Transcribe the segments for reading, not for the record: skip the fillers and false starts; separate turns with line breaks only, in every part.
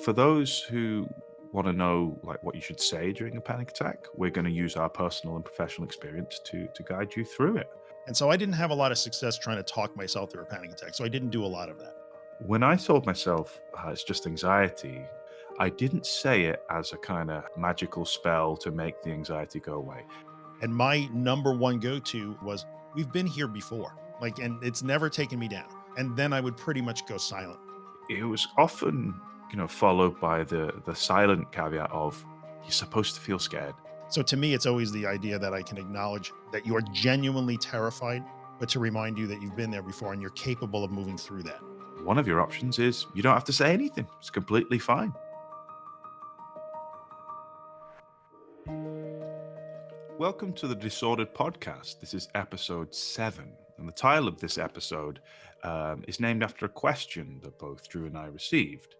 For those who want to know what you should say during a panic attack, we're going to use our personal and professional experience to guide you through it.
And so I didn't have a lot of success trying to talk myself through a panic attack. So I didn't do a lot of that.
When I told myself it's just anxiety, I didn't say it as a kind of magical spell to make the anxiety go away.
And my number one go to was, we've been here before. And it's never taken me down. And then I would pretty much go silent.
It was often, followed by the silent caveat of you're supposed to feel scared.
So to me, it's always the idea that I can acknowledge that you are genuinely terrified, but to remind you that you've been there before and you're capable of moving through that.
One of your options is you don't have to say anything. It's completely fine. Welcome to the Disordered Podcast. This is episode 7, and the title of this episode is named after a question that both Drew and I received.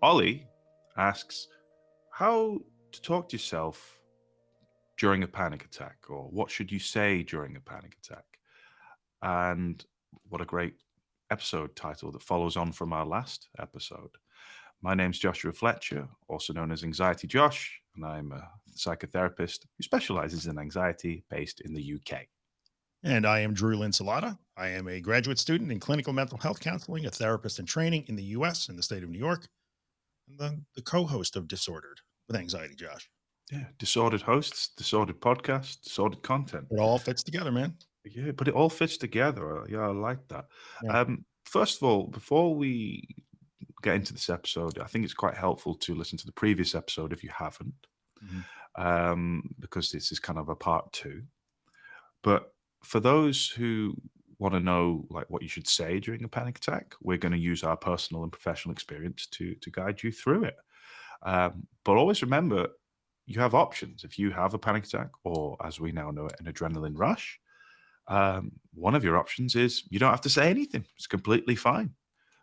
Ollie asks, how to talk to yourself during a panic attack, or what should you say during a panic attack? And what a great episode title that follows on from our last episode. My name's Joshua Fletcher, also known as Anxiety Josh, and I'm a psychotherapist who specializes in anxiety based in the UK.
And I am Drew Linsalata. I am a graduate student in clinical mental health counseling, a therapist in training in the US and the state of New York, and the co-host of Disordered with Anxiety Josh.
Yeah, disordered hosts, disordered podcast, disordered content.
It all fits together, man.
Yeah, but it all fits together. Yeah, I like that.
Yeah.
First of all, before we get into this episode, I think it's quite helpful to listen to the previous episode if you haven't,
Mhm.
because this is kind of a part 2. But for those who want to know what you should say during a panic attack, we're going to use our personal and professional experience to guide you through it. But always remember, you have options. If you have a panic attack, or as we now know it, an adrenaline rush, one of your options is you don't have to say anything. It's completely fine.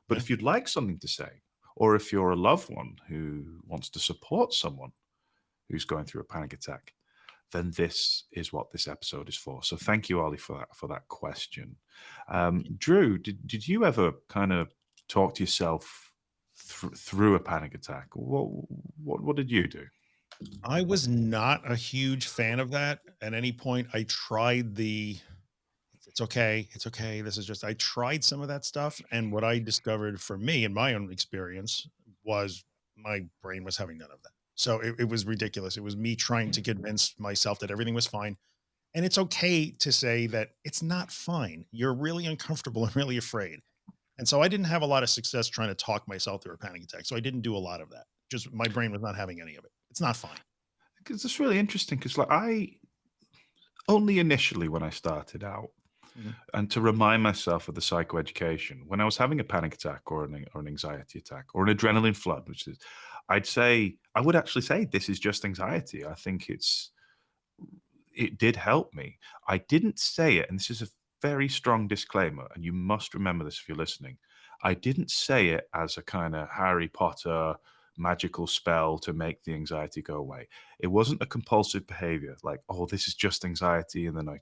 But
Yeah.
if you'd like something to say, or if you're a loved one who wants to support someone who's going through a panic attack, then this is what this episode is for. So thank you, Ollie, for that question. Drew, did you ever kind of talk to yourself through a panic attack? What did you do?
I was not a huge fan of that. At any point, I tried it's okay. It's okay. This is just, I tried some of that stuff. And what I discovered for me in my own experience was my brain was having none of that. So it was ridiculous. It was me trying to convince myself that everything was fine. And it's okay to say that it's not fine. You're really uncomfortable and really afraid. And so I didn't have a lot of success trying to talk myself through a panic attack. So I didn't do a lot of that. Just my brain was not having any of it. It's not fine.
Because it's really interesting. Because I only initially when I started out,
Mhm.
and to remind myself of the psychoeducation, when I was having a panic attack or an anxiety attack or an adrenaline flood, which is, I would actually say this is just anxiety. I think it did help me. I didn't say it, and this is a very strong disclaimer, and you must remember this if you're listening. I didn't say it as a kind of Harry Potter magical spell to make the anxiety go away. It wasn't a compulsive behavior like, oh, this is just anxiety, and then I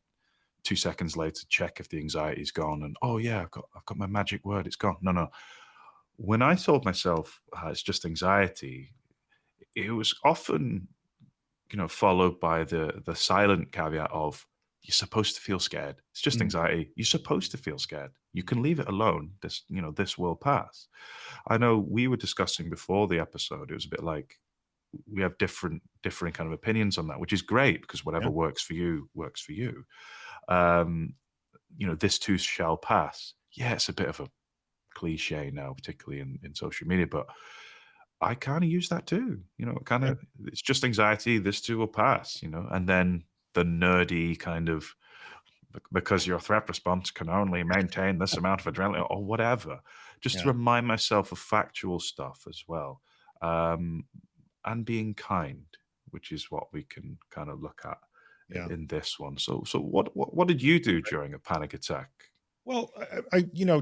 2 seconds later check if the anxiety is gone, and oh yeah, I've got my magic word, it's gone. No, no. When I told myself it's just anxiety, it was often followed by the silent caveat of you're supposed to feel scared. It's just
Mm.
anxiety. You're supposed to feel scared. You can leave it alone. This will pass. I know we were discussing before the episode. It was a bit like we have different kind of opinions on that, which is great because whatever
Yeah.
works for you works for you. Um, this too shall pass. Yeah, it's a bit of a cliche now, particularly in social media, but I kind of use that too.
Yeah.
It's just anxiety. This too will pass. And then the nerdy kind of because your threat response can only maintain this amount of adrenaline or whatever. Just to
Yeah.
remind myself of factual stuff as well, um, and being kind, which is what we can kind of look at
Yeah.
in this one. So what did you do during a panic attack?
Well,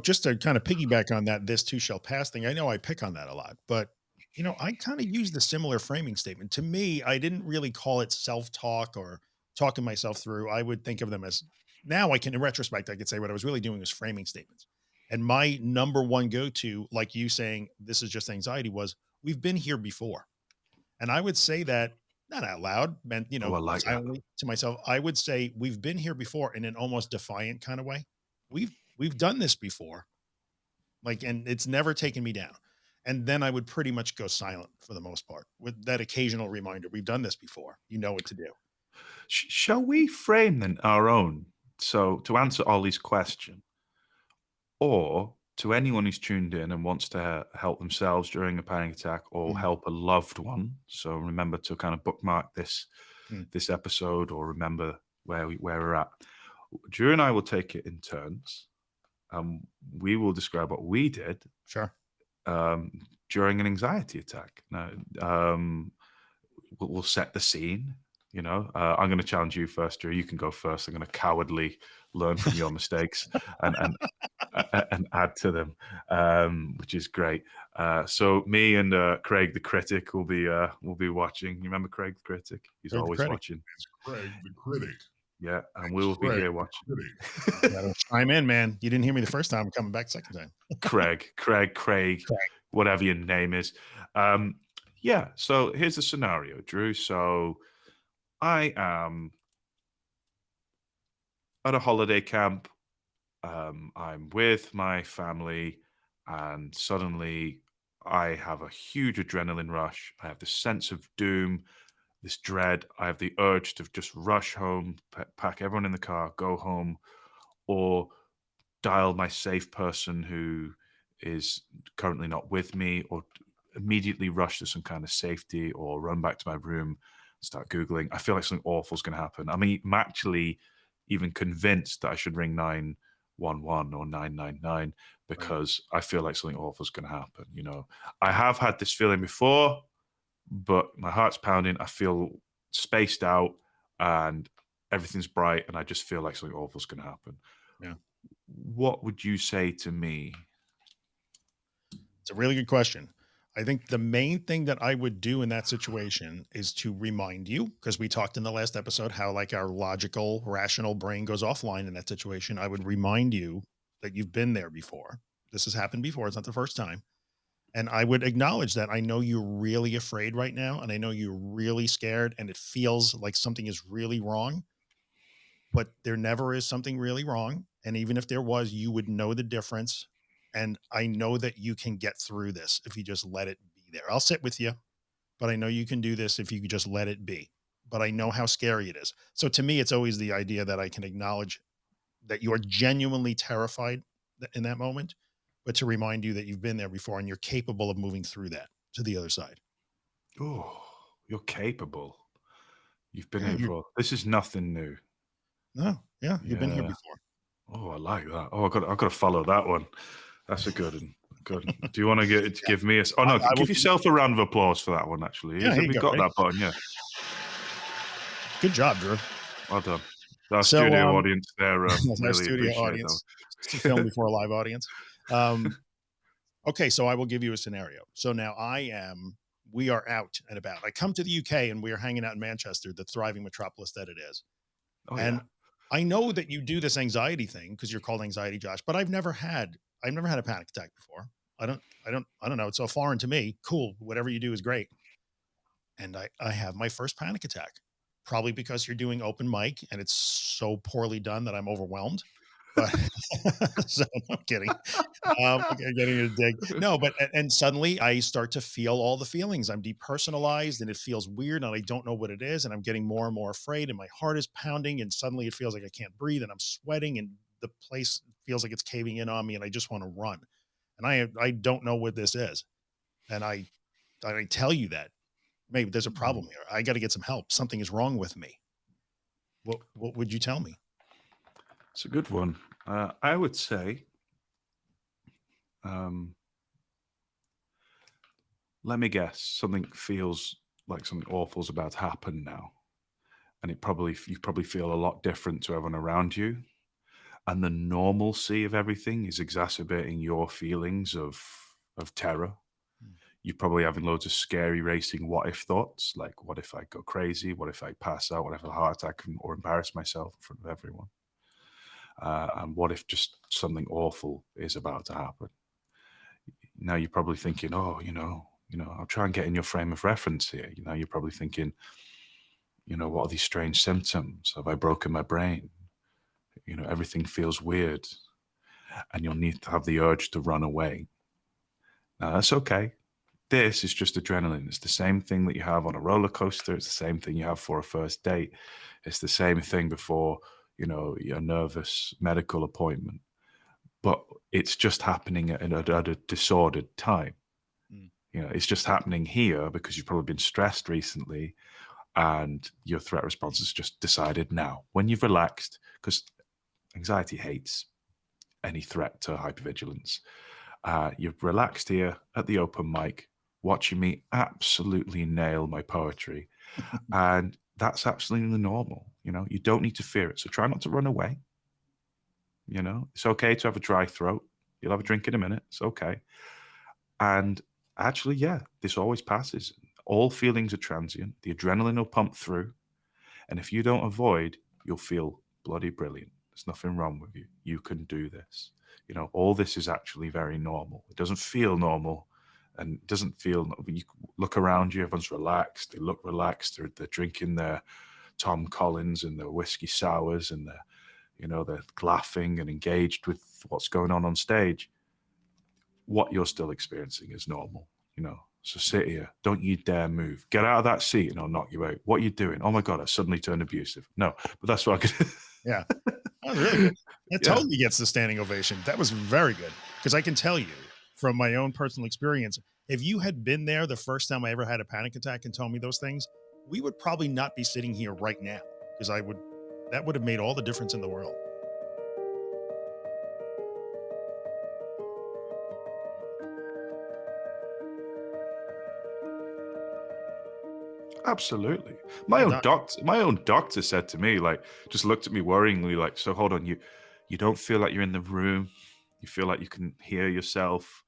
just to kind of piggyback on that, this too shall pass thing. I know I pick on that a lot, but I kind of used a similar framing statement. To me, I didn't really call it self-talk or talking myself through. I would think of them as, now I can, in retrospect, I could say what I was really doing was framing statements. And my number one go to, like you saying, this is just anxiety, was we've been here before. And I would say that not out loud, meant,
Oh, I like that.
silently to myself. I would say we've been here before in an almost defiant kind of way. We've done this before. Like, and it's never taken me down. And then I would pretty much go silent for the most part with that occasional reminder. We've done this before. You know what to do.
Shall we frame then our own? So to answer Ollie's question, or to anyone who's tuned in and wants to help themselves during a panic attack or
Mm,
help a loved one. So remember to kind of bookmark
mm,
this episode or remember where we're at. Drew and I will take it in turns. We will describe what we did
sure.
um, during an anxiety attack. Now, we'll set the scene. I'm going to challenge you first, Drew. You can go first. I'm going to cowardly learn from your mistakes and and add to them, which is great. So me and Craig the critic will be watching. You remember Craig the critic? He's
Craig the
always
critic.
watching.
It's Craig the critic.
Yeah, and we
It's
will be
Craig
here
the
watching.
critic.
You gotta chime in, man. You didn't hear me the first time. I'm coming back second time.
Craig, whatever your name is. Um, yeah. So here's the scenario, Drew. So I am at a holiday camp. I'm with my family, and suddenly I have a huge adrenaline rush. I have this sense of doom, this dread. I have the urge to just rush home, pack everyone in the car, go home, or dial my safe person who is currently not with me, or immediately rush to some kind of safety, or run back to my room, start Googling. I feel like something awful is going to happen. I mean, I'm actually even convinced that I should ring 911 or 999
Right.
because I feel like something awful is going to happen. I have had this feeling before, but my heart's pounding. I feel spaced out and everything's bright, and I just feel like something awful is going to happen.
Yeah.
What would you say to me?
It's a really good question. I think the main thing that I would do in that situation is to remind you, because we talked in the last episode how like our logical, rational brain goes offline in that situation. I would remind you that you've been there before. This has happened before. It's not the first time. And I would acknowledge that I know you're really afraid right now. And I know you're really scared and it feels like something is really wrong, but there never is something really wrong. And even if there was, you would know the difference. And I know that you can get through this if you just let it be there. I'll sit with you, but I know you can do this if you could just let it be. But I know how scary it is. So to me, it's always the idea that I can acknowledge that you are genuinely terrified in that moment, but to remind you that you've been there before and you're capable of moving through that to the other side.
Oh, you're capable. You've been
Yeah,
here
you're
before. This is nothing new.
no, yeah, you've been here
Yeah.
before.
Oh, I like that. Oh, I've got to follow that one. That's a good one. Good. Do you want to
Yeah,
give me a? Oh no,
I will
give
give you,
yourself a round of applause for that one. Actually,
yeah, here you
we've
go.
got
Ready?
that button. Yeah,
Good job, Drew.
well done. Our
So,
studio audience, they're
as our
really
studio
appreciate that
audience, film
one.
before a live audience. Um, okay, so I will give you a scenario. So now we are out and about. I come to the UK and we are hanging out in Manchester, the thriving metropolis that it is.
Oh
And
yeah.
I know that you do this anxiety thing because you're called anxiety, Josh, but I've never had a panic attack before. I don't know. It's so foreign to me. Cool. Whatever you do is great. And I have my first panic attack, probably because you're doing open mic and it's so poorly done that I'm overwhelmed. But so I'm kidding. Okay, getting a dig. No, but and suddenly I start to feel all the feelings. I'm depersonalized and it feels weird and I don't know what it is. And I'm getting more and more afraid and my heart is pounding and suddenly it feels like I can't breathe and I'm sweating and the place feels like it's caving in on me and I just want to run. And I don't know what this is. And I tell you that maybe there's a problem here. I got to get some help. Something is wrong with me. What would you tell me?
It's a good one. I would say, um, let me guess, something feels like something awful's about to happen now, and you probably feel a lot different to everyone around you, and the normalcy of everything is exacerbating your feelings of terror.
Mm.
You're probably having loads of scary racing what if thoughts, like what if I go crazy, what if I pass out, what if I have a heart attack or embarrass myself in front of everyone. And what if just something awful is about to happen? Now you're probably thinking, oh, I'll try and get in your frame of reference here. You're probably thinking, what are these strange symptoms? Have I broken my brain? Everything feels weird, and you'll need to have the urge to run away. Now that's okay. This is just adrenaline. It's the same thing that you have on a roller coaster. It's the same thing you have for a first date. It's the same thing before, your nervous medical appointment. But it's just happening at a disordered time.
Mm.
It's just happening here because you've probably been stressed recently and your threat response has just decided now. When you've relaxed, because anxiety hates any threat to hypervigilance. You've relaxed here at the open mic, watching me absolutely nail my poetry. And that's absolutely normal. You don't need to fear it. So try not to run away. It's okay to have a dry throat. You'll have a drink in a minute. It's okay. And actually, yeah, this always passes. All feelings are transient. The adrenaline will pump through. And if you don't avoid, you'll feel bloody brilliant. There's nothing wrong with you. You can do this. All this is actually very normal. It doesn't feel normal and it doesn't feel, when you look around you, everyone's relaxed. They look relaxed. They're drinking their Tom Collins and their whiskey sours and they're laughing and engaged with what's going on stage. What you're still experiencing is normal. So sit here. Don't you dare move. Get out of that seat and I'll knock you out. What are you doing? Oh my God, I suddenly turned abusive. No, but that's what I could.
Yeah. That was really good. That
Yeah,
totally gets the standing ovation. That was very good. Because I can tell you from my own personal experience, if you had been there the first time I ever had a panic attack and told me those things, we would probably not be sitting here right now. Because that would have made all the difference in the world.
absolutely.
Yeah, no,
My own doctor said to me, like, just looked at me worryingly, like, so hold on, you don't feel like you're in the room. You feel like you can hear yourself.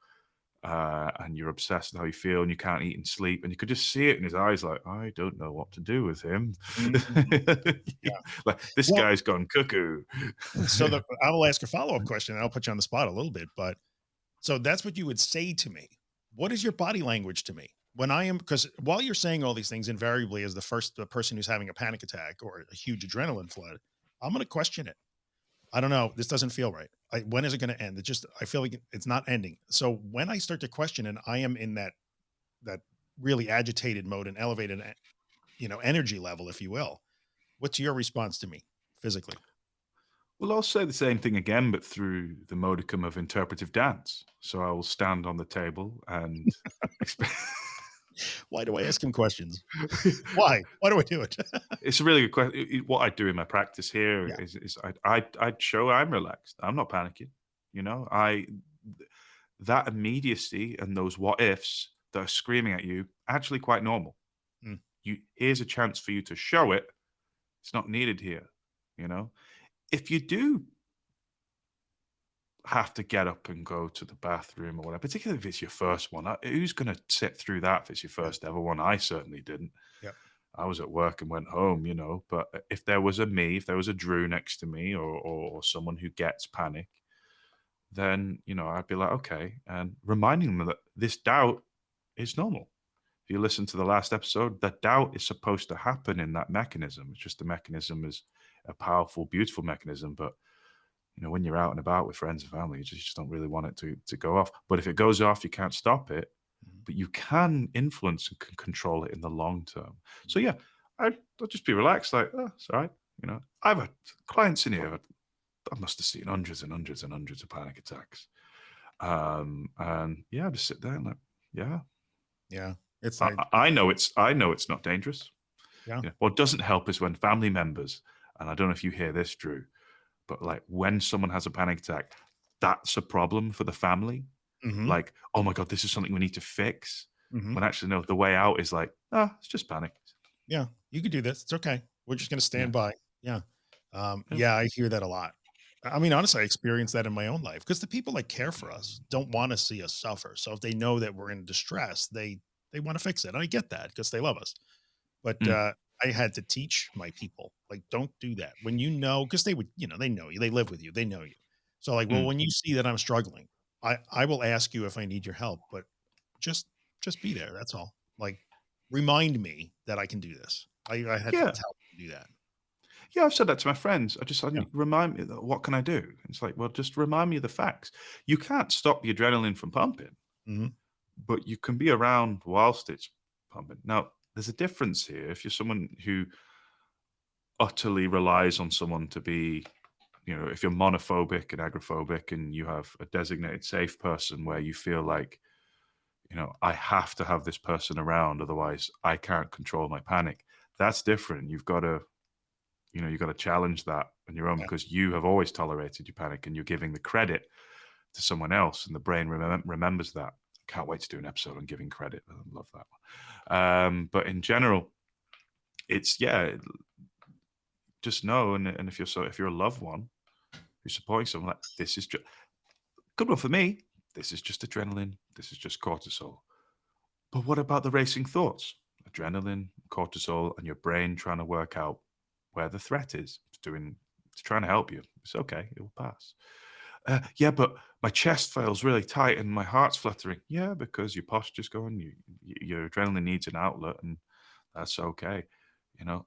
And you're obsessed with how you feel and you can't eat and sleep. And you could just see it in his eyes, like, I don't know what to do with him.
mhm, yeah.
Like, this
Well,
guy's gone cuckoo.
so I will ask a follow up question and I'll put you on the spot a little bit. But so that's what you would say to me. What is your body language to me? When I am, because while you're saying all these things, invariably, as the person who's having a panic attack or a huge adrenaline flood, I'm going to question it. I don't know. This doesn't feel right. When is it going to end? I feel like it's not ending. So when I start to question and I am in that really agitated mode and elevated, energy level, if you will, what's your response to me physically?
Well, I'll say the same thing again, but through the modicum of interpretive dance. So I will stand on the table and exp-
Why do I ask him questions? Why? Why do I do it?
it's a really good question. What I do in my practice here
Yeah.
is I show I'm relaxed. I'm not panicking. I that immediacy and those what ifs that are screaming at you actually quite normal.
Mm,
Here's a chance for you to show it. It's not needed here. You know, if you do have to get up and go to the bathroom or whatever, particularly if it's your first one, who's going to sit through that if it's your
yeah.
first ever one? I certainly didn't.
Yeah.
I was at work and went home. But if there was if there was a Drew next to me or someone who gets panic, then, I'd be like, okay. And reminding them that this doubt is normal. If you listen to the last episode, that doubt is supposed to happen in that mechanism. It's just the mechanism is a powerful, beautiful mechanism. But, when you're out and about with friends and family, you just don't really want it to go off. But if it goes off, you can't stop it,
Mhm,
but you can influence and can control it in the long term.
mhm.
So yeah, I'll just be relaxed, like, oh, it's all right. I've had clients in here. I must have seen hundreds and hundreds and hundreds of panic attacks. And yeah, I just sit there and like, yeah,
Yeah. It's
I,
like,
I know it's not dangerous.
yeah.
What doesn't help is when family members, and I don't know if you hear this, Drew, but like when someone has a panic attack, that's a problem for the family.
Hmm.
Like, oh my God, this is something we need to fix.
Hmm.
When actually, no, the way out is like, it's just panic.
Yeah. You could do this. It's okay. We're just going to
Yeah.
stand by. Yeah.
Yeah.
Yeah. I hear that a lot. I mean, honestly, I experienced that in my own life because the people that care for us don't want to see us suffer. So if they know that we're in distress, they want to fix it. And I get that because they love us. But
Mm.
I had to teach my people, like, don't do that. When you know, because they would, they know you, they live with you, they know you. So like, well,
Mm.
when you see that I'm struggling, I will ask you if I need your help, but just just be there. That's all. Like, remind me that I can do this. I had to
Yeah.
tell them to do that.
Yeah, I've said that to my friends. I just
Yeah.
like, remind me, what can I do? It's like, well, just remind me of the facts. You can't stop the adrenaline from pumping,
Mhm.
but you can be around whilst it's pumping. Now, there's a difference here. If you're someone who utterly relies on someone to be, if you're monophobic and agoraphobic and you have a designated safe person where you feel like, I have to have this person around, otherwise I can't control my panic. That's different. You've got to challenge that on your own
Yeah.
because you have always tolerated your panic and you're giving the credit to someone else, and the brain remembers that. Can't wait to do an episode on giving credit. I love that one. But in general, it's yeah, just know, and if you're a loved one who's supporting someone, like this is just good one for me. This is just adrenaline. This is just cortisol. But what about the racing thoughts? Adrenaline, cortisol, and your brain trying to work out where the threat is. It's trying to help you. It's okay. It will pass. Yeah, but my chest feels really tight and my heart's fluttering. Yeah, because your posture's going. Your adrenaline needs an outlet, and that's okay.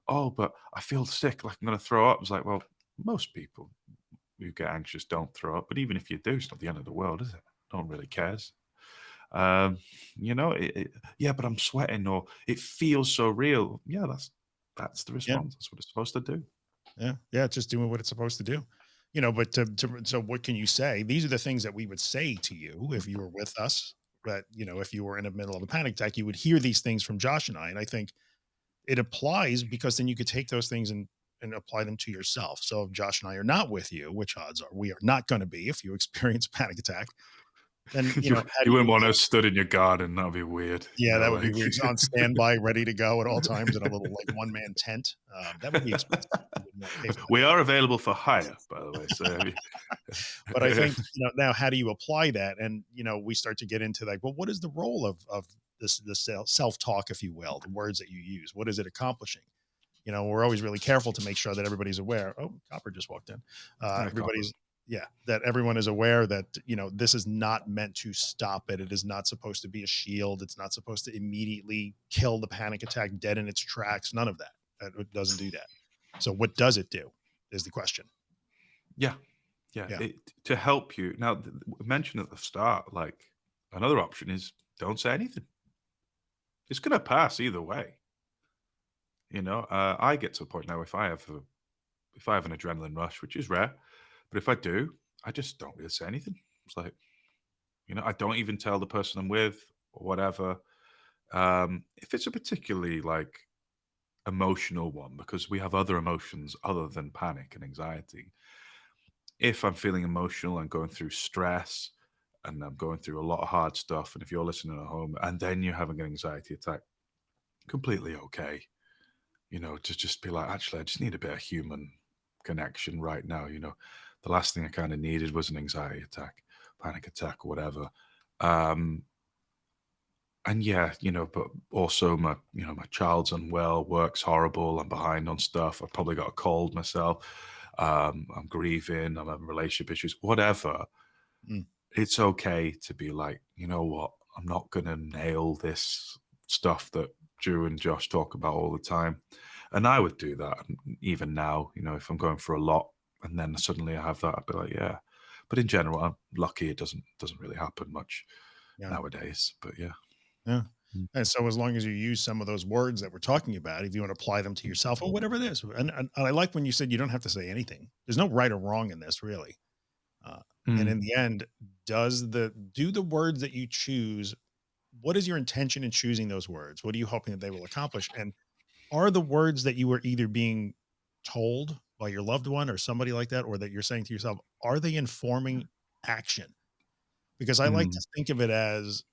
Oh, but I feel sick, like I'm going to throw up. It's like, well, most people who get anxious don't throw up, but even if you do, it's not the end of the world, is it? No one really cares. Um, yeah, but I'm sweating, or it feels so real. Yeah, that's the
Yeah.
response. That's what it's supposed to do.
Yeah. Yeah. It's just doing what it's supposed to do. But so what can you say? These are the things that we would say to you if you were with us. But if you were in the middle of a panic attack, you would hear these things from Josh and I. And I think it applies because then you could take those things and apply them to yourself. So if Josh and I are not with you, which odds are we are not going to be if you experience a panic attack, then
you
how
you
do you
wouldn't want
apply?
us stood in your garden. That'd be weird.
Yeah, that would be
Like
weird. On standby, ready to go at all times in a little like one man tent. That would be expensive. We wouldn't want to pay for that.
we are available for hire, by the way. So
But I think, now how do you apply that? And, we start to get into like, well, what is the role of this self talk, if you will, the words that you use? What is it accomplishing? We're always really careful to make sure that everybody's aware. Oh, Copper just walked in.
copper.
Everybody's, yeah, that everyone is aware that, this is not meant to stop it. It is not supposed to be a shield. It's not supposed to immediately kill the panic attack dead in its tracks. None of that. It doesn't do that. So what does it do is the question.
Yeah, yeah.
Yeah.
To help you now. Mentioned at the start, like another option is don't say anything. It's gonna pass either way. I get to a point now if I have an adrenaline rush, which is rare, but if I do, I just don't really say anything. It's like, I don't even tell the person I'm with or whatever. If it's a particularly like emotional one, because we have other emotions other than panic and anxiety. If I'm feeling emotional and going through stress and I'm going through a lot of hard stuff, and if you're listening at home and then you're having an anxiety attack, completely okay. To just be like, actually, I just need a bit of human connection right now. The last thing I kind of needed was an anxiety attack, panic attack, or whatever. Um, and yeah, but also my child's unwell, work's horrible, I'm behind on stuff, I've probably got a cold myself, I'm grieving, I'm having relationship issues, whatever.
Mm,
It's okay to be like, you know what, I'm not gonna nail this stuff that Drew and Josh talk about all the time. And I would do that even now, if I'm going for a lot and then suddenly I have that, I'd be like, yeah. But in general, I'm lucky it doesn't really happen much
yeah.
nowadays. But yeah.
Yeah.
Mm.
And so as long as you use some of those words that we're talking about, if you want to apply them to yourself or whatever it is, and I like when you said you don't have to say anything. There's no right or wrong in this, really. Uh, and
Mm.
in the end, do the words that you choose? What is your intention in choosing those words? What are you hoping that they will accomplish? And are the words that you were either being told by your loved one or somebody like that, or that you're saying to yourself, are they informing action? Because I like
Mm.
to think of it as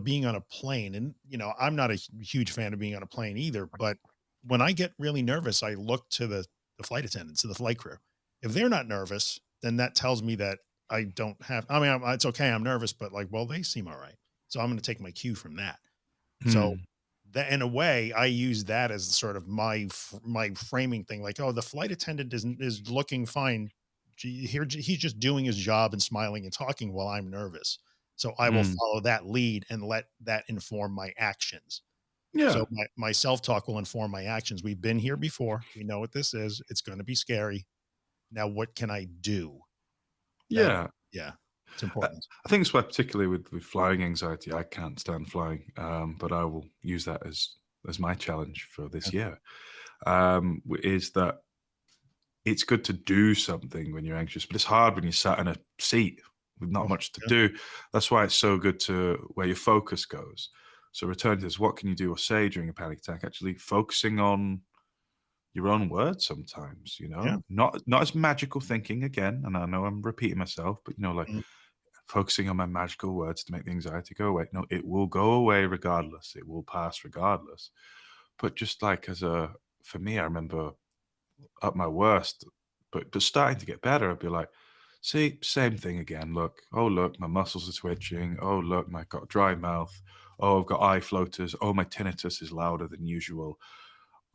being on a plane and, I'm not a huge fan of being on a plane either, but when I get really nervous, I look to the flight attendants, to the flight crew. If they're not nervous, then that tells me that I don't have, I mean, it's okay. I'm nervous, but like, well, they seem all right. So I'm going to take my cue from that. So
Mm.
that in a way, I use that as sort of my framing thing. Like, oh, the flight attendant is looking fine. He's just doing his job and smiling and talking while I'm nervous. So I will
Mm.
follow that lead and let that inform my actions. So
Yeah.
my self talk will inform my actions. We've been here before. We know what this is. It's going to be scary. Now, what can I do? That
Yeah.
yeah, it's
I
important.
I think it's why particularly with flying anxiety, I can't stand flying, but I will use that as my challenge for
Yeah.
this year, is that it's good to do something when you're anxious, but it's hard when you're sat in a seat with not
Oh,
much to
yeah.
do. That's why it's so good to where your focus goes. So return to this, what can you do or say during a panic attack? Actually focusing on your own words sometimes,
Yeah.
not as magical thinking again. And I know I'm repeating myself, but like
Mm,
focusing on my magical words to make the anxiety go away. No, it will go away regardless. It will pass regardless. But just like for me, I remember at my worst, but starting to get better, I'd be like, see, same thing again. Look, oh look, my muscles are twitching. Oh look, my got dry mouth. Oh, I've got eye floaters. Oh, my tinnitus is louder than usual.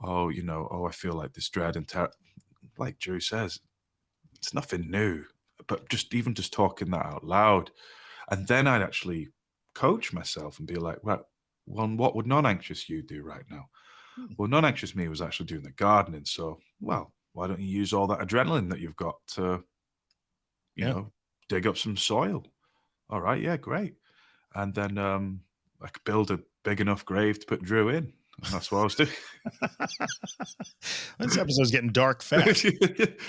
Oh, oh, I feel like this dread and like Drew says, it's nothing new. But just talking that out loud, and then I'd actually coach myself and be like, right, well, what would non-anxious you do right now?
mm,
Well, non-anxious me was actually doing the gardening. So, well, why don't you use all that adrenaline that you've got to, you
yeah.
know, dig up some soil? All right, yeah, great. And then I could build a big enough grave to put Drew in. And that's what I was doing.
This episode's getting dark fast.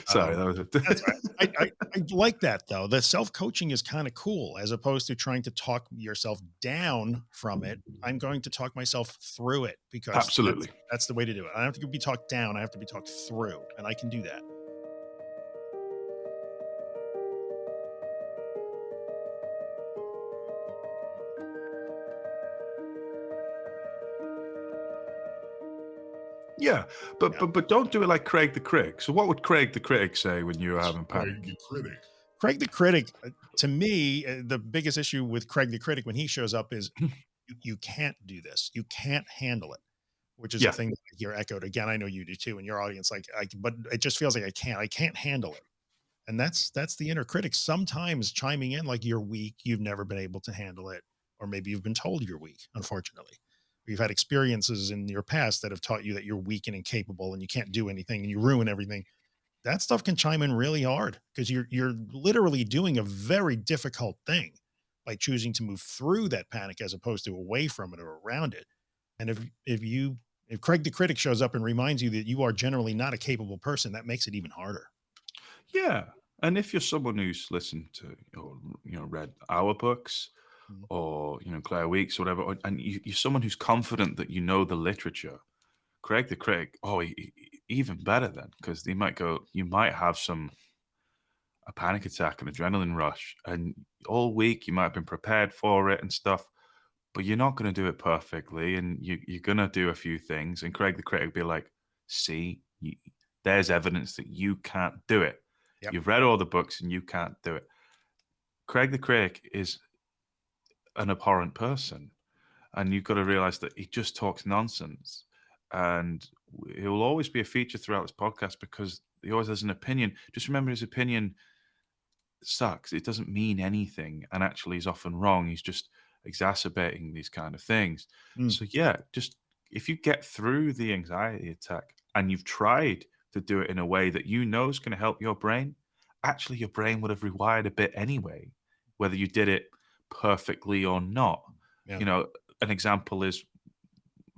Sorry,
Um,
that was
that's all right.
it.
I like that though. The self-coaching is kind of cool as opposed to trying to talk yourself down from it. I'm going to talk myself through it because
Absolutely.
that's the way to do it. I don't have to be talked down. I have to be talked through, and I can do that.
Yeah, but
Yeah.
but don't do it like Craig the Critic. So what would Craig the Critic say when you were having panic?
Craig the Critic, to me, the biggest issue with Craig the Critic when he shows up is you can't do this. You can't handle it, which is a
Yeah,
thing that I hear echoed again. I know you do too in your audience. Like, but it just feels like I can't handle it. And that's the inner critic sometimes chiming in like you're weak, you've never been able to handle it, or maybe you've been told you're weak, unfortunately. You've had experiences in your past that have taught you that you're weak and incapable and you can't do anything and you ruin everything. That stuff can chime in really hard because you're literally doing a very difficult thing by choosing to move through that panic as opposed to away from it or around it. And if Craig the critic shows up and reminds you that you are generally not a capable person, that makes it even harder.
yeah. And if you're someone who's listened to or read our books
Mhm.
or Claire Weeks or whatever, and you're someone who's confident that you know the literature, Craig the Critic, oh, even better then, because you might have a panic attack, an adrenaline rush, and all week you might have been prepared for it and stuff, but you're not going to do it perfectly, and you're going to do a few things. And Craig the Critic will be like, "See, there's evidence that you can't do it.
Yep.
You've read all the books and you can't do it." Craig the Critic is an abhorrent person, and you've got to realize that he just talks nonsense, and he will always be a feature throughout this podcast because he always has an opinion. Just remember, his opinion sucks. It doesn't mean anything, and actually, he's often wrong. He's just exacerbating these kind of things.
Mm,
So, yeah, just if you get through the anxiety attack and you've tried to do it in a way that you know is going to help your brain, actually, your brain would have rewired a bit anyway, whether you did it perfectly or not.
yeah.
You know, an example is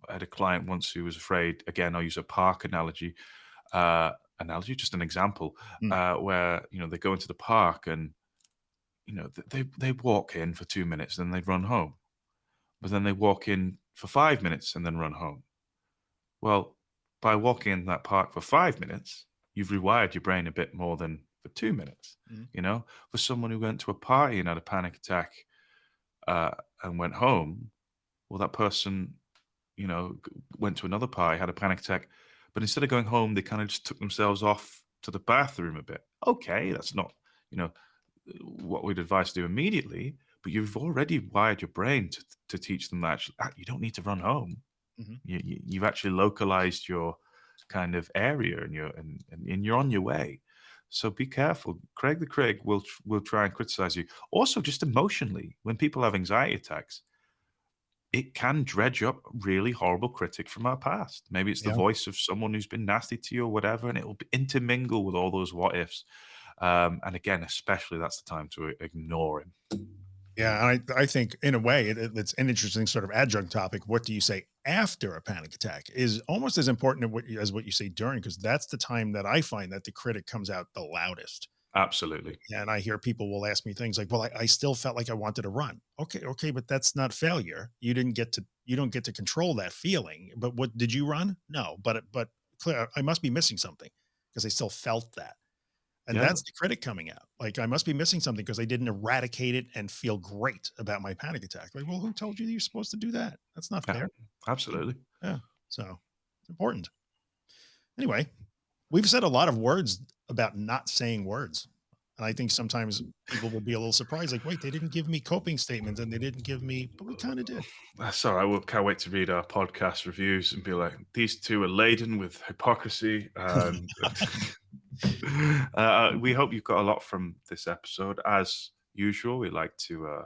I had a client once who was afraid. Again, I'll use a park analogy, just an example,
Mm,
where they go into the park and they walk in for 2 minutes, then they run home. But then they walk in for 5 minutes and then run home. Well, by walking in that park for 5 minutes, you've rewired your brain a bit more than for 2 minutes.
mm,
For someone who went to a party and had a panic attack uh, and went home, well, that person, went to another party, had a panic attack, but instead of going home, they kind of just took themselves off to the bathroom a bit. Okay, that's not, you know, what we'd advise to do immediately, but you've already wired your brain to teach them that actually, you don't need to run home.
Mhm.
You've actually localized your kind of area, and you're on your way. So be careful. Craig the Craig will try and criticize you. Also, just emotionally, when people have anxiety attacks, it can dredge up really horrible critic from our past. Maybe it's the
Yeah.
voice of someone who's been nasty to you or whatever, and it'll intermingle with all those what ifs. And again, especially that's the time to ignore him.
Yeah, and I think in a way it's an interesting sort of adjunct topic. What do you say after a panic attack is almost as important as what you say during, because that's the time that I find that the critic comes out the loudest.
Absolutely.
And I hear people will ask me things like, "Well, I still felt like I wanted to run." Okay, but that's not failure. You don't get to control that feeling. But what did you run? No, but clear, I must be missing something because I still felt that. And
Yeah.
that's the critic coming out. Like, I must be missing something because I didn't eradicate it and feel great about my panic attack. Like, well, who told you that you're supposed to do that? That's not
Yeah.
fair.
Absolutely.
Yeah. So it's important. Anyway, we've said a lot of words about not saying words. And I think sometimes people will be a little surprised, like, wait, they didn't give me coping statements and they didn't give me, but we kind of did.
That's all right. We can't wait to read our podcast reviews and be like, these two are laden with hypocrisy. And we hope you've got a lot from this episode. As usual, we like to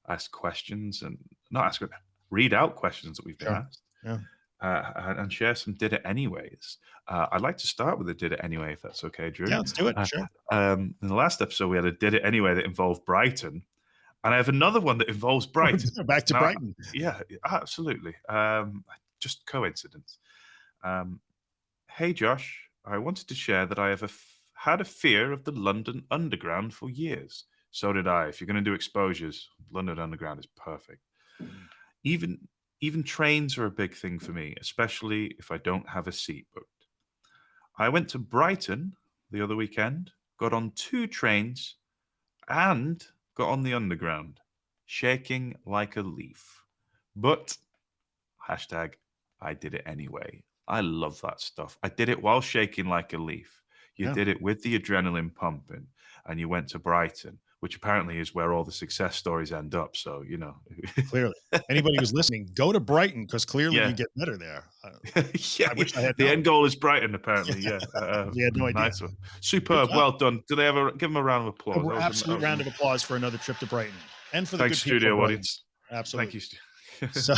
ask questions and not ask, read out questions that we've been
Sure.
asked
Yeah.
and share some did it anyways. I'd like to start with a did it anyway, if that's okay, Drew.
Yeah. Let's do it.
Uh,
Sure.
in the last episode, we had a did it anyway that involved Brighton. And I have another one that involves Brighton.
Back to
Now,
Brighton.
yeah, absolutely. Just coincidence. Um, hey, Josh, I wanted to share that I have had a fear of the London Underground for years. So did I. If you're going to do exposures, London Underground is perfect.
Mm.
Even even trains are a big thing for me, especially if I don't have a seat booked. I went to Brighton the other weekend, got on two trains, and got on the underground, shaking like a leaf. But hashtag I did it anyway. I love that stuff. I did it while shaking like a leaf. You
Yeah.
did it with the adrenaline pumping, and you went to Brighton, which apparently is where all the success stories end up. So,
Clearly. Anybody who's listening, go to Brighton because clearly you
yeah.
get better there.
Yeah,
I
yeah.
wish I had
The
known.
end goal is Brighton, apparently. Yeah.
We had no idea.
Nice one.
Good
Superb.
job.
Well done. Do they ever give them a round of
A
applause? That
absolute
was
round of applause for another trip to Brighton and for the
thanks,
good people of
studio
Brighton.
audience. Thank you.
Absolutely. So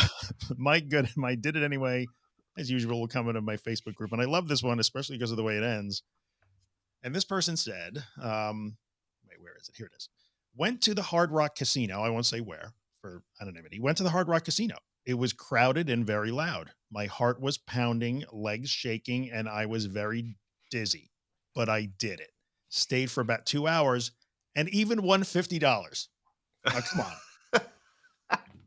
my did it anyway, as usual, will come into my Facebook group. And I love this one, especially because of the way it ends. And this person said, wait, where is it? Here it is. Went to the Hard Rock Casino. I won't say where for anonymity. Went to the Hard Rock Casino. It was crowded and very loud. My heart was pounding, legs shaking, and I was very dizzy. But I did it. Stayed for about 2 hours and even won $50. Now, come on.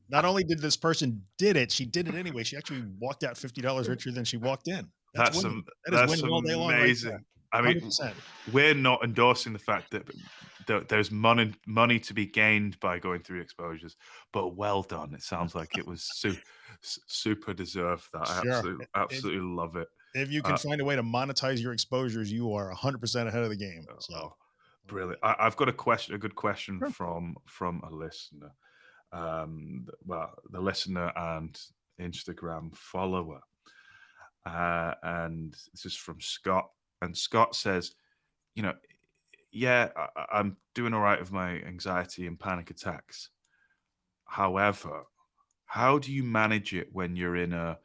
Not only did this person did it, she did it anyway. She actually walked out $50 richer than she walked in. That's winning. That is
That's
winning all day long right there.
amazing. I mean,
100%.
we're not endorsing the fact that there's money to be gained by going through exposures, but well done. It sounds like it was super deserved. That I
Sure. If
absolutely love it.
if you can
Uh,
find a way to monetize your exposures, you are 100% ahead of the game. So,
oh,
I love
brilliant!
it.
I've got a good question
Sure.
from a listener. Well, the listener and Instagram follower. And this is from Scott. And Scott says, you know, yeah, I'm doing all right with my anxiety and panic attacks. However, how do you manage it when you're in a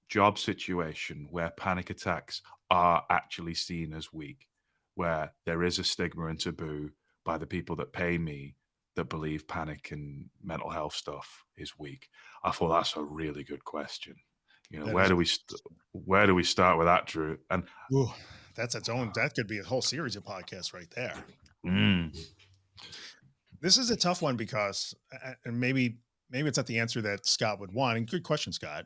job situation where panic attacks are actually seen as weak, where there is a stigma and taboo by the people that pay me that believe panic and mental health stuff is weak? I thought that's a really good question.
That is a
Where do we start with that, Drew? And
ooh, that's its own that could be a whole series of podcasts right there.
mm,
This is a tough one because and maybe it's not the answer that Scott would want. And good question, Scott.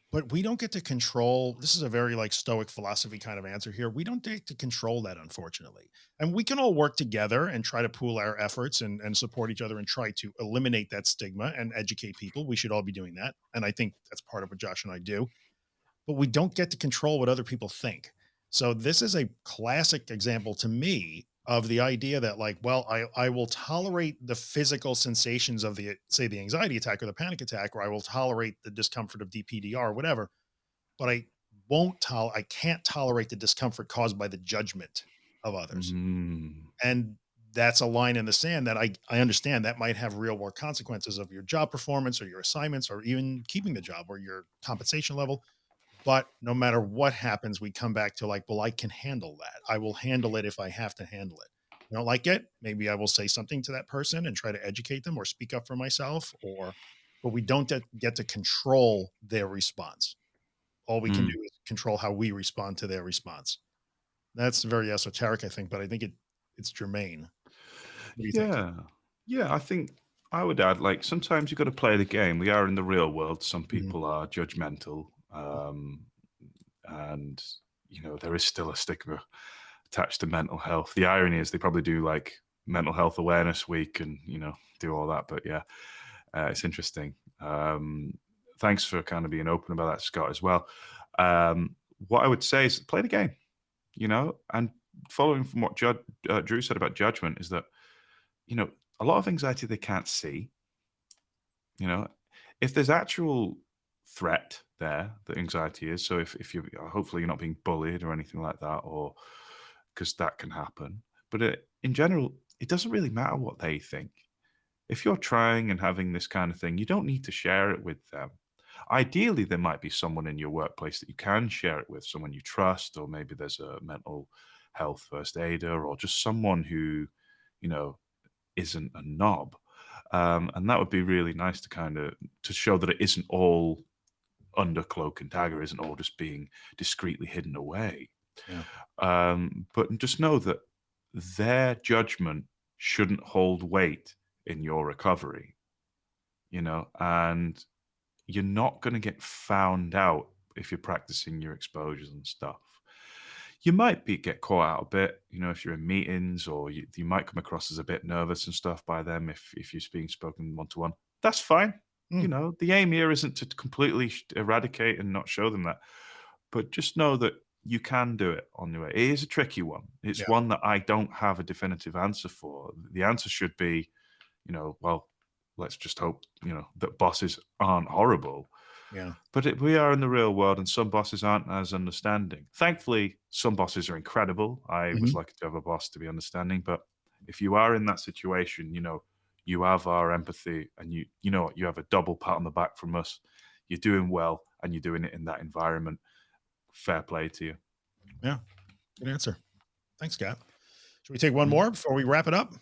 But we don't get to control. This is a very like stoic philosophy kind of answer here. We don't get to control that, unfortunately. And we can all work together and try to pool our efforts and support each other and try to eliminate that stigma and educate people. We should all be doing that. And I think that's part of what Josh and I do. But we don't get to control what other people think. So this is a classic example to me of the idea that like, well, I will tolerate the physical sensations of the say the anxiety attack or the panic attack, or I will tolerate the discomfort of DPDR or whatever, but I can't tolerate the discomfort caused by the judgment of others.
Mm,
And that's a line in the sand that I understand that might have real world consequences of your job performance or your assignments or even keeping the job or your compensation level. But no matter what happens, we come back to like, well, I can handle that. I will handle it if I have to handle it. I don't like it. Maybe I will say something to that person and try to educate them or speak up for myself but we don't get to control their response. All we can
mm.
do is control how we respond to their response. That's very esoteric, I think, but I think it's germane. What do you think?
Yeah. Yeah, I think I would add, like, sometimes you've got to play the game. We are in the real world. Some
Mhm.
people are judgmental, and, there is still a stigma attached to mental health. The irony is they probably do, like, Mental Health Awareness Week and, do all that, but yeah, it's interesting. Thanks for kind of being open about that, Scott, as well. What I would say is play the game, and following from what Drew said about judgment is that you know, a lot of anxiety they can't see, you know. If there's actual threat there that anxiety is, so if you hopefully you're not being bullied or anything like that, or because that can happen. But in general, it doesn't really matter what they think. If you're trying and having this kind of thing, you don't need to share it with them. Ideally, there might be someone in your workplace that you can share it with, someone you trust, or maybe there's a mental health first aider, or just someone who, you know, isn't a knob. And that would be really nice to kind of to show that it isn't all under cloak and dagger, isn't all just being discreetly hidden away.
Yeah.
But just know that their judgment shouldn't hold weight in your recovery, and you're not going to get found out if you're practicing your exposures and stuff. You might get caught out a bit, if you're in meetings, or you might come across as a bit nervous and stuff by them if you're being spoken one to one. That's fine.
Mm,
The aim here isn't to completely eradicate and not show them that, but just know that you can do it on your way. It is a tricky one. It's
yeah.
one that I don't have a definitive answer for. The answer should be, well, let's just hope, that bosses aren't horrible,
Yeah.
but we are in the real world, and some bosses aren't as understanding. Thankfully, some bosses are incredible. I was
Mhm.
lucky to have a boss to be understanding. But if you are in that situation, you have our empathy, and you know what, you have a double pat on the back from us. You're doing well, and you're doing it in that environment. Fair play to you.
Yeah. Good answer. Thanks, Scott. Should we take one
Mhm.
more before we wrap it up?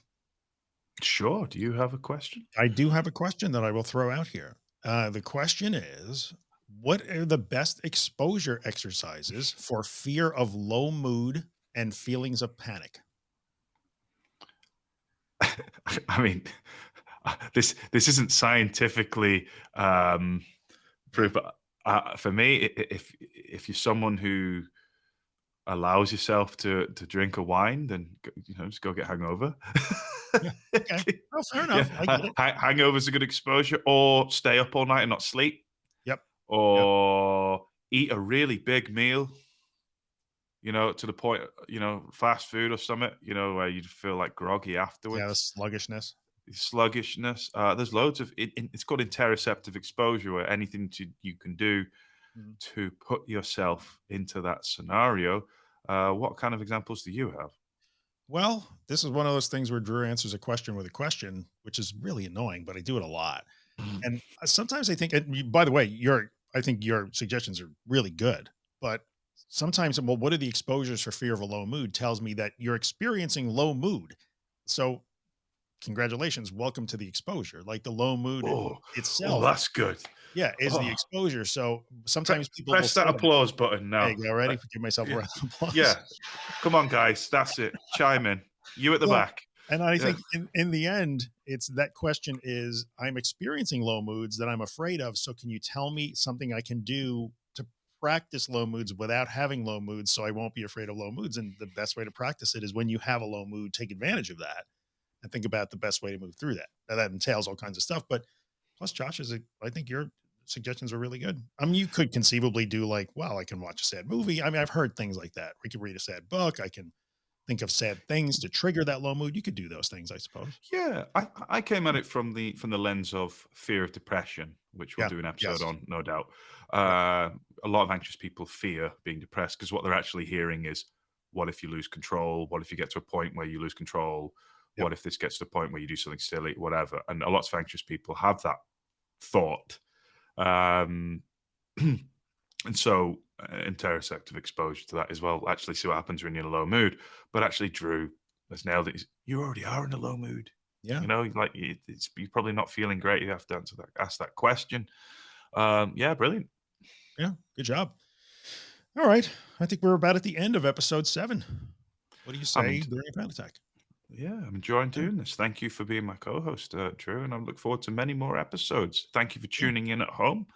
Sure. Do you have a question?
I do have a question that I will throw out here. The question is, what are the best exposure exercises for fear of low mood and feelings of panic?
I mean, this isn't scientifically
Yeah.
proof, but for me, if you're someone who allows yourself to drink a wine, then just go get hangover.
Yeah. Okay. Oh, fair
Yeah,
enough. I get it.
hangover's a good exposure, or stay up all night and not sleep,
Yep. Yep.
or eat a really big meal. To the point, fast food or something, where you feel like groggy
Yeah. The
afterwards.
sluggishness.
Sluggishness. There's loads of it's called interoceptive exposure, where anything you can do
Mhm.
to put yourself into that scenario. What kind of examples do you have?
Well, this is one of those things where Drew answers a question with a question, which is really annoying, but I do it a lot. And sometimes I think, by the way, I think your suggestions are really good, but sometimes, well, what are the exposures for fear of a low mood tells me that you're experiencing low mood. So, congratulations, welcome to the exposure. Like the low mood
Oh, oh,
itself,
that's good.
yeah, is the
Oh,
exposure. So sometimes people will
press that
say that.
applause button
There
now.
you go. Ready? Give myself a
Yeah,
round of applause.
yeah. Come on, guys. That's it. Chime in. You at the
Yeah.
back.
And I
Yeah.
think in the end, it's that question is I'm experiencing low moods that I'm afraid of. So can you tell me something I can do to practice low moods without having low moods so I won't be afraid of low moods? And the best way to practice it is when you have a low mood, take advantage of that and think about the best way to move through that. Now that entails all kinds of stuff, but plus Josh I think your suggestions are really good. I mean, you could conceivably do like, well, I can watch a sad movie. I mean, I've heard things like that. We could read a sad book. I can think of sad things to trigger that low mood, you could do those things, I suppose.
Yeah, I came at it from the lens of fear of depression, which we'll
Yeah.
do an episode
Yes.
on, no doubt.
Yep.
A lot of anxious people fear being depressed because what they're actually hearing is, "What if you lose control? What if you get to a point where you lose control?
Yep.
What if this gets to the point where you do something silly? Whatever." And a lot of anxious people have that thought. Um, and so, interoceptive exposure to that as well. Actually, see what happens when you're in a low mood. But actually, Drew has nailed it. You already are in a low mood.
Yeah.
You know, like you're probably not feeling great. You have to ask that question. Yeah, brilliant.
Yeah. Good job. All right. I think we're about at the end of episode 7. What do you
I mean,
say during a panic attack?
yeah, I'm enjoying
Yeah.
doing this. Thank you for being my co-host, Drew, and I look forward to many more episodes. Thank you for
Yeah.
tuning in at home.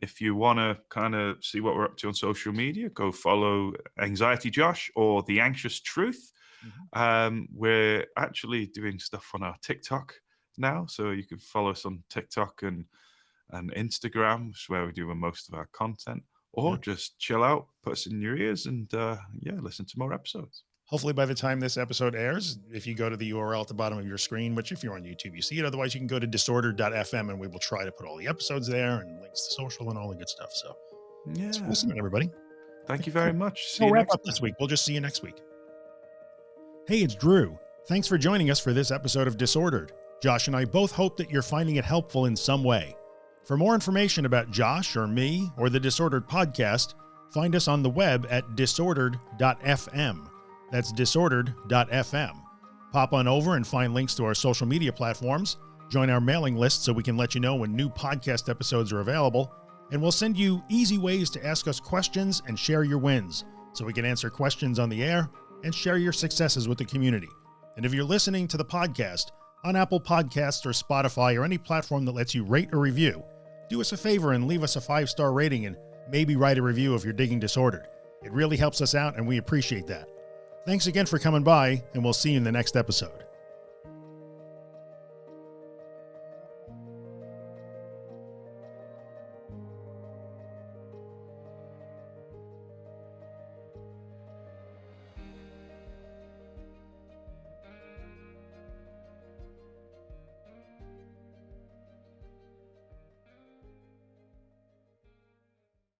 If you want to kind of see what we're up to on social media, go follow Anxiety Josh or The Anxious Truth.
Mhm.
We're actually doing stuff on our TikTok now, so you can follow us on TikTok and Instagram, which is where we do most of our content. Or
Yeah.
just chill out, put us in your ears, and yeah, listen to more episodes.
Hopefully, by the time this episode airs, if you go to the URL at the bottom of your screen, which if you're on YouTube, you see it. Otherwise, you can go to disordered.fm and we will try to put all the episodes there and links to social and all the good stuff. So thanks for
Yeah.
listening, everybody.
Thank you very much. See
We'll
you
wrap
next
up
time.
this week. We'll just see you next week. Hey, it's Drew. Thanks for joining us for this episode of Disordered. Josh and I both hope that you're finding it helpful in some way. For more information about Josh or me or the Disordered podcast, find us on the web at disordered.fm. That's disordered.fm. Pop on over and find links to our social media platforms. Join our mailing list so we can let you know when new podcast episodes are available. And we'll send you easy ways to ask us questions and share your wins so we can answer questions on the air and share your successes with the community. And if you're listening to the podcast on Apple Podcasts or Spotify or any platform that lets you rate or review, do us a favor and leave us a 5-star rating and maybe write a review if you're digging Disordered. It really helps us out and we appreciate that. Thanks again for coming by, and we'll see you in the next episode.